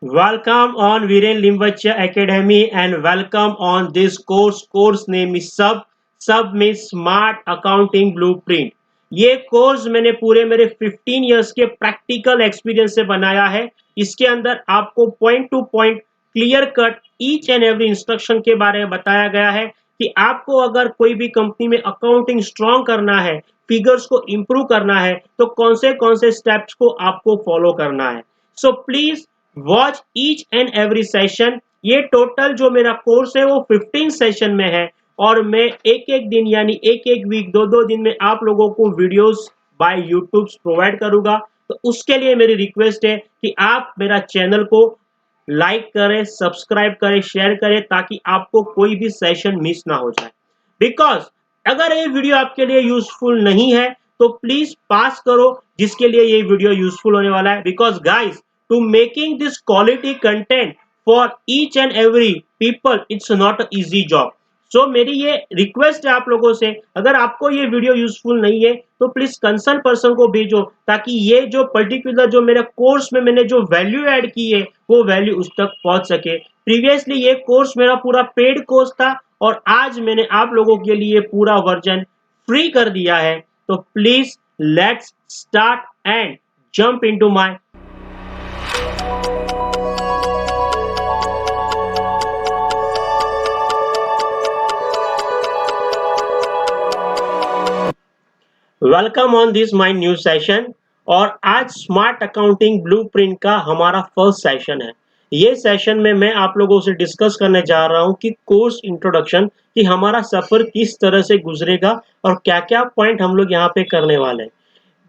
Welcome on Viren Limbacha Academy and welcome on this course. Course name is Sub means Smart Accounting Blueprint. ये course मैंने पूरे मेरे 15 years के practical experience से बनाया है। इसके अंदर आपको point two point clear cut each and every instruction के बारे में बताया गया है कि आपको अगर कोई भी कंपनी में अकाउंटिंग स्ट्रॉन्ग करना है, फिगर्स को इम्प्रूव करना है, तो कौन से स्टेप्स को आपको फॉलो करना है। So please watch each and every session. ये टोटल जो मेरा कोर्स है वो 15 सेशन में है और मैं एक एक दिन यानी एक एक वीक दो दो दिन में आप लोगों को वीडियोस बाय यूट्यूब प्रोवाइड करूंगा। तो उसके लिए मेरी रिक्वेस्ट है कि आप मेरा चैनल को लाइक करें, सब्सक्राइब करें, शेयर करें ताकि आपको कोई भी सेशन मिस ना हो जाए। बिकॉज अगर ये वीडियो आपके लिए यूजफुल नहीं है तो प्लीज पास करो जिसके लिए ये वीडियो यूजफुल होने वाला है। Because guys, to making this quality content for each and every people it's not a easy job. So मेरी ये रिक्वेस्ट है आप लोगों से, अगर आपको ये वीडियो यूजफुल नहीं है तो प्लीज कंसर्न पर्सन को भेजो ताकि ये जो पर्टिकुलर जो मेरे कोर्स में मैंने जो वैल्यू ऐड की है वो वैल्यू उस तक पहुंच सके। प्रीवियसली ये कोर्स मेरा पूरा पेड कोर्स था और आज मैंने आप लोगों के लिए पूरा वर्जन फ्री कर दिया है। तो please let's start and jump into my welcome on this my new session. और आज स्मार्ट अकाउंटिंग ब्लूप्रिंट का हमारा फर्स्ट सेशन है। ये सेशन में मैं आप लोगों से डिस्कस करने जा रहा हूँ कि कोर्स इंट्रोडक्शन कि हमारा सफर किस तरह से गुजरेगा और क्या क्या पॉइंट हम लोग यहाँ पे करने वाले हैं।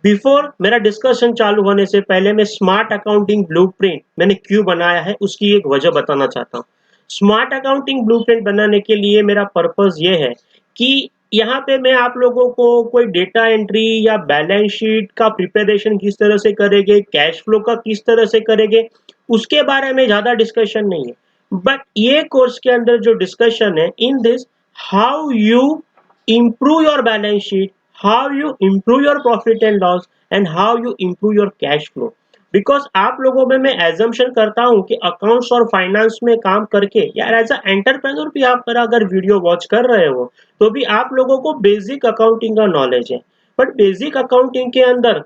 बिफोर मेरा डिस्कशन चालू होने से पहले मैं स्मार्ट अकाउंटिंग ब्लूप्रिंट मैंने क्यों बनाया है उसकी एक वजह बताना चाहता हूँ। स्मार्ट अकाउंटिंग ब्लूप्रिंट बनाने के लिए मेरा पर्पस ये है कि यहाँ पे मैं आप लोगों को कोई डेटा एंट्री या बैलेंस शीट का प्रिपरेशन किस तरह से करेंगे, कैश फ्लो का किस तरह से करेंगे, उसके बारे में ज़्यादा डिस्कशन नहीं है। बट ये कोर्स के अंदर जो डिस्कशन है in this, how you improve your balance sheet, how you improve your profit and loss and how you improve your cash flow। Because आप लोगों में मैं एजम्पशन करता हूं कि अकाउंट्स और फाइनेंस में काम करके यार एज अ एंटरप्रेन्योर भी आप मेरा अगर वीडियो वॉच कर रहे हो तो भी आप लोगों को बेसिक अकाउंटिंग का नॉलेज है। बट बेसिक अकाउंटिंग के अंदर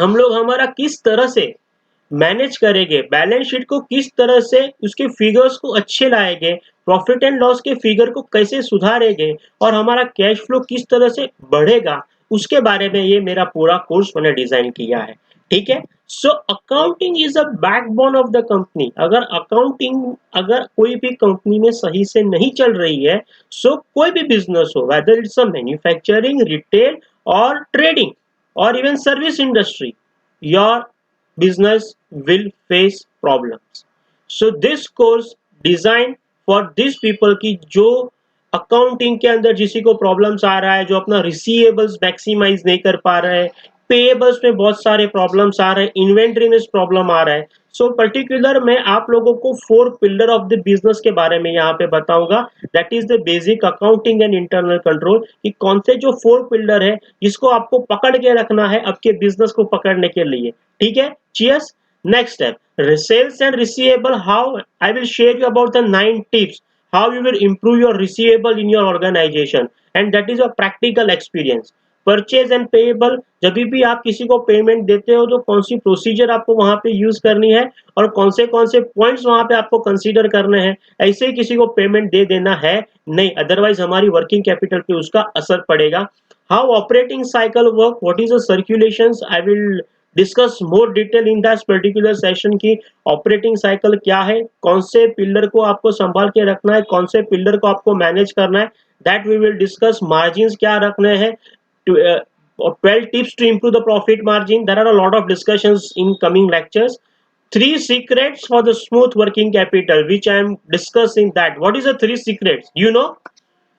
हम लोग हमारा किस तरह से मैनेज करेंगे, बैलेंस शीट को किस तरह से उसके फिगर्स को अच्छे लाएंगे, प्रॉफिट एंड लॉस के फिगर को कैसे सुधारेंगे और हमारा कैश फ्लो किस तरह से बढ़ेगा, उसके बारे में ये मेरा पूरा कोर्स मैंने डिजाइन किया है। ठीक है। So accounting is a backbone of the company. अगर कोई भी कंपनी में सही से नहीं चल रही है, सो कोई भी बिजनेस हो, whether it's a manufacturing, retail और ट्रेडिंग और even service industry, your business will face problems। So this course designed for these people की जो अकाउंटिंग के अंदर जिसी को प्रॉब्लम्स आ रहा है, जो अपना रिसीवेबल्स मैक्सिमाइज नहीं कर पा रहे हैं, पेएबल्स में बहुत सारे प्रॉब्लम्स आ रहे हैं, इन्वेंट्री में प्रॉब्लम आ रहा है। सो पर्टिकुलर मैं आप लोगों को 4 पिलर ऑफ द बिजनेस के बारे में यहाँ पे बताऊंगा। That is the basic accounting and internal control कि कौन से जो 4 पिलर है जिसको आपको पकड़ के रखना है आपके बिजनेस को पकड़ने के लिए। ठीक है। Cheers। Next step, sales and receivable. How I will share you about the 9 tips how you will improve your receivable in your organization, and that is a practical experience। Purchase and payable, जब भी आप किसी को payment देते हो तो कौन सी procedure आपको वहां पे यूज करनी है और कौन से पॉइंट्स वहां पे आपको कंसीडर करने हैं। ऐसे ही किसी को पेमेंट दे देना है नहीं, अदरवाइज हमारी वर्किंग कैपिटल पे उसका असर पड़ेगा। How operating cycle work, what is the circulations, I will discuss more detail in that particular session की ऑपरेटिंग साइकिल क्या है, कौन से पिलर को आपको संभाल के रखना है, कौन से पिलर को आपको मैनेज करना है, that we will discuss. Margin क्या रखने हैं, 12 tips to improve the profit margin। There are a lot of discussions in coming lectures। 3 secrets for the smooth working capital which I am discussing that। What is the 3 secrets? You know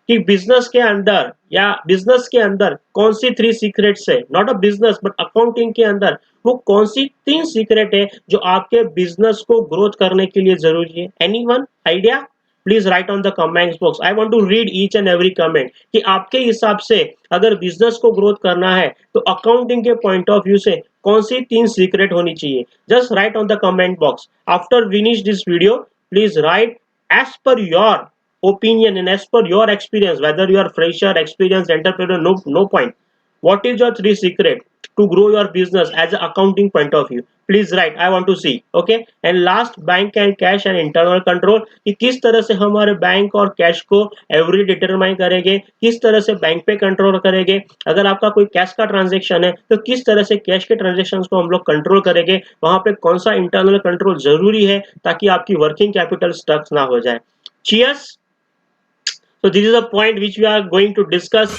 कि business के अंदर कौन सी 3 secrets है, not a business but accounting के अंदर वो कौन सी 3 secret है जो आपके बिजनेस को ग्रोथ करने के लिए जरूरी है। Anyone idea? Please write on the comments box. I want to read each and every comment कि आपके हिसाब से अगर बिजनेस को ग्रोथ करना है तो अकाउंटिंग के पॉइंट ऑफ व्यू से कौन सी 3 सीक्रेट होनी चाहिए? Just write on the comment box. After finish this video, please write as per your opinion and as per your experience, whether you are fresher, experienced entrepreneur, no point. What is your 3 secret to grow your business as an accounting point of view? Please write, I want to see. Okay, and last, bank and cash and internal control, कि किस तरह से हमारे bank और cash को every determine करेंगे, किस तरह से बैंक पे कंट्रोल करेंगे, अगर आपका कोई कैश का ट्रांजेक्शन है तो किस तरह से कैश के ट्रांजेक्शन को हम लोग कंट्रोल करेंगे, वहां पे कौन सा इंटरनल कंट्रोल जरूरी है ताकि आपकी वर्किंग कैपिटल स्टक ना हो जाए। Cheers. So this is a point which we are going to discuss